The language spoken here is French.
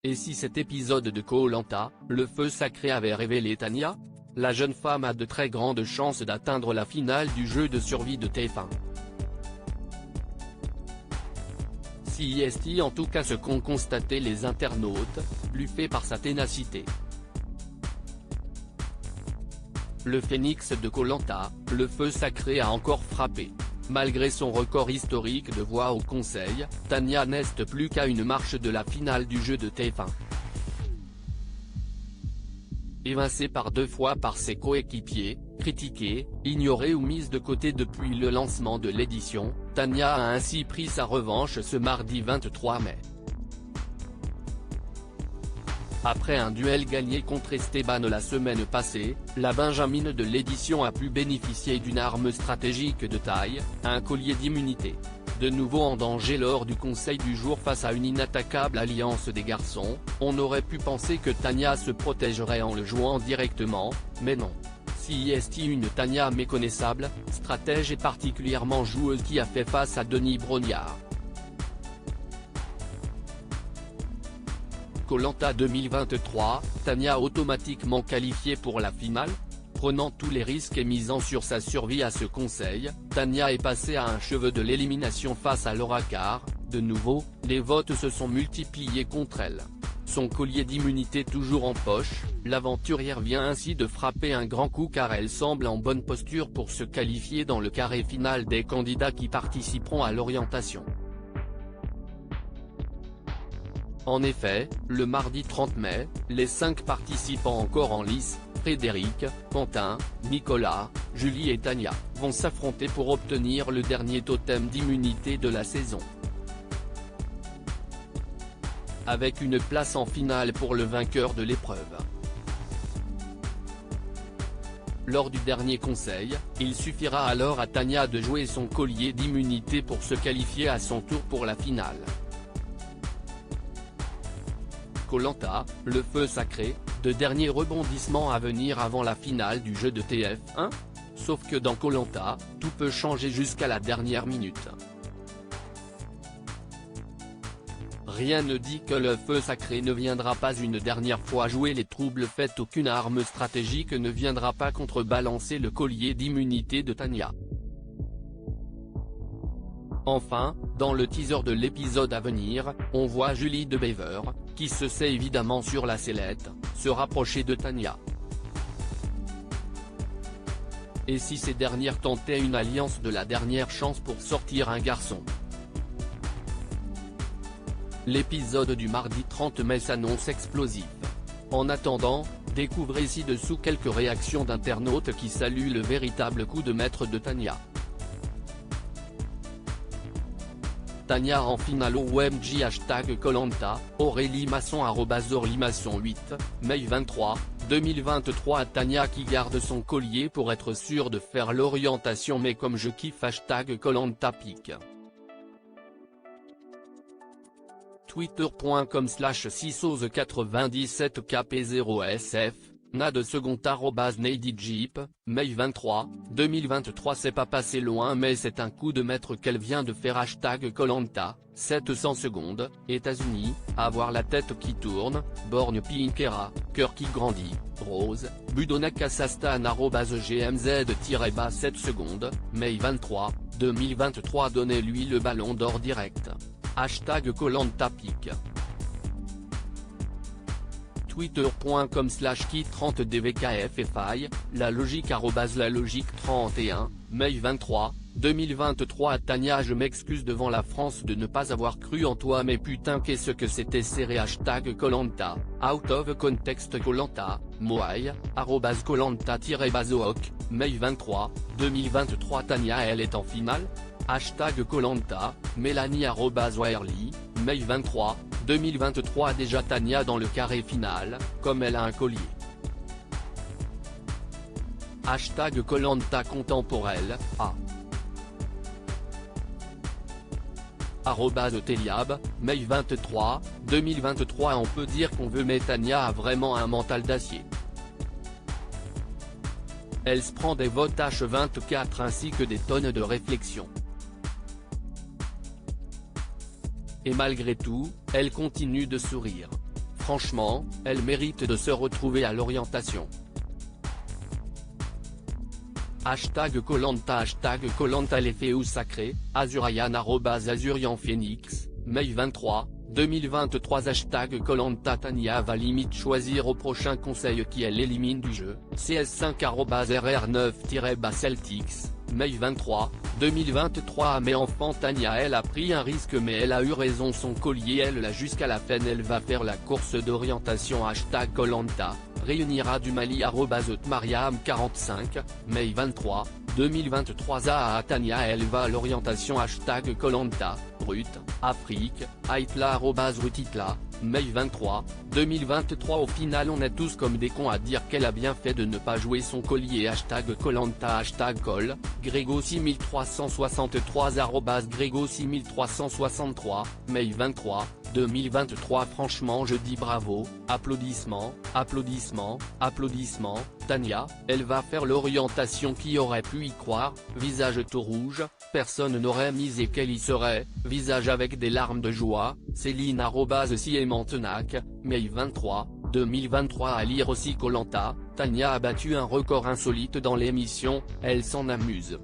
Et si cet épisode de Koh-Lanta, le feu sacré avait révélé Tania? La jeune femme a de très grandes chances d'atteindre la finale du jeu de survie de TF1. Si est en tout cas ce qu'ont constaté les internautes, bluffés par sa ténacité. Le phénix de Koh-Lanta, le feu sacré a encore frappé. Malgré son record historique de voix au conseil, Tania n'est plus qu'à une marche de la finale du jeu de TF1. Évincée par 2 fois par ses coéquipiers, critiquée, ignorée ou mise de côté depuis le lancement de l'édition, Tania a ainsi pris sa revanche ce mardi 23 mai. Après un duel gagné contre Esteban la semaine passée, la benjamine de l'édition a pu bénéficier d'une arme stratégique de taille, un collier d'immunité. De nouveau en danger lors du conseil du jour face à une inattaquable alliance des garçons, on aurait pu penser que Tania se protégerait en le jouant directement, mais non. Si est une Tania méconnaissable, stratège et particulièrement joueuse qui a fait face à Denis Brognard. Koh-Lanta 2023, Tania automatiquement qualifiée pour la finale? Prenant tous les risques et misant sur sa survie à ce conseil, Tania est passée à un cheveu de l'élimination face à Laura Carr. De nouveau, les votes se sont multipliés contre elle. Son collier d'immunité toujours en poche, l'aventurière vient ainsi de frapper un grand coup car elle semble en bonne posture pour se qualifier dans le carré final des candidats qui participeront à l'orientation. En effet, le mardi 30 mai, les 5 participants encore en lice, Frédéric, Quentin, Nicolas, Julie et Tania, vont s'affronter pour obtenir le dernier totem d'immunité de la saison. Avec une place en finale pour le vainqueur de l'épreuve. Lors du dernier conseil, il suffira alors à Tania de jouer son collier d'immunité pour se qualifier à son tour pour la finale. Koh-Lanta, le feu sacré, de derniers rebondissements à venir avant la finale du jeu de TF1? Sauf que dans Koh-Lanta, tout peut changer jusqu'à la dernière minute. Rien ne dit que le feu sacré ne viendra pas une dernière fois jouer les troubles faits, aucune arme stratégique ne viendra pas contrebalancer le collier d'immunité de Tania. Enfin, dans le teaser de l'épisode à venir, on voit Julie de Bever, qui se sait évidemment sur la sellette, se rapprocher de Tania. Et si ces dernières tentaient une alliance de la dernière chance pour sortir un garçon? L'épisode du mardi 30 mai s'annonce explosif. En attendant, découvrez ci-dessous quelques réactions d'internautes qui saluent le véritable coup de maître de Tania. Tania en finale au OMG #Koh-Lanta, Aurélie Masson @OrlyMasson 8, mai 23, 2023. Tania qui garde son collier pour être sûre de faire l'orientation, mais comme je kiffe #Koh-Lanta pique. Twitter.com/6ose97kp0sf, na de second @NadyJeep, mai 23, 2023. C'est pas passé loin mais c'est un coup de maître qu'elle vient de faire #Koh-Lanta, 700 secondes, États-Unis, avoir la tête qui tourne, borgne Pinkera, cœur qui grandit, rose, Budonakasastan @gmz-7 secondes, mai 23, 2023. Donnez-lui le ballon d'or direct. #Koh-Lanta pique. Twitter.com/Kit30dvkffi, la logique @lalogique31, mai 23, 2023. Tania, je m'excuse devant la France de ne pas avoir cru en toi, mais putain qu'est-ce que c'était serré. #Koh-Lanta, out of context. Koh-Lanta, Moai, @Koh-Lanta-Bazook, mai 23, 2023. Tania, elle est en finale? #Koh-Lanta, Mélanie @Waerly, mai 23, 2023. Déjà Tania dans le carré final, comme elle a un collier. #Koh-Lanta contemporaine, @Teliab, mai 23, 2023. On peut dire qu'on veut, mais Tania a vraiment un mental d'acier. Elle se prend des votes H24 ainsi que des tonnes de réflexion. Et malgré tout, elle continue de sourire. Franchement, elle mérite de se retrouver à l'orientation. #Koh-Lanta #Koh-Lanta l'effet ou sacré, Azurian @azurianphoenix, mai 23, 2023 #Koh-Lanta Tania va limite choisir au prochain conseil qui elle élimine du jeu, CS5 @RR9-Celtics, mai 23, 2023 Mais enfant Tania elle a pris un risque mais elle a eu raison son collier elle l'a jusqu'à la fin elle va faire la course d'orientation #Koh-Lanta, réunira du Mali @Mariam45, mai 23, 2023 Tania elle va à l'orientation #Koh-Lanta, Brut, Afrique, Aitla @Rutitla, mai 23, 2023 Au final on est tous comme des cons à dire qu'elle a bien fait de ne pas jouer son collier #Koh-Lanta #Col, Grégo6363 @Grégo6363, mai 23, 2023 Franchement je dis bravo, applaudissements, applaudissements, applaudissements, Tania, elle va faire l'orientation qui aurait pu y croire, visage tout rouge, personne n'aurait misé qu'elle y serait, visage avec des larmes de joie, Céline @Siementenac, mai 23, 2023 À lire aussi Koh-Lanta, Tania a battu un record insolite dans l'émission, elle s'en amuse.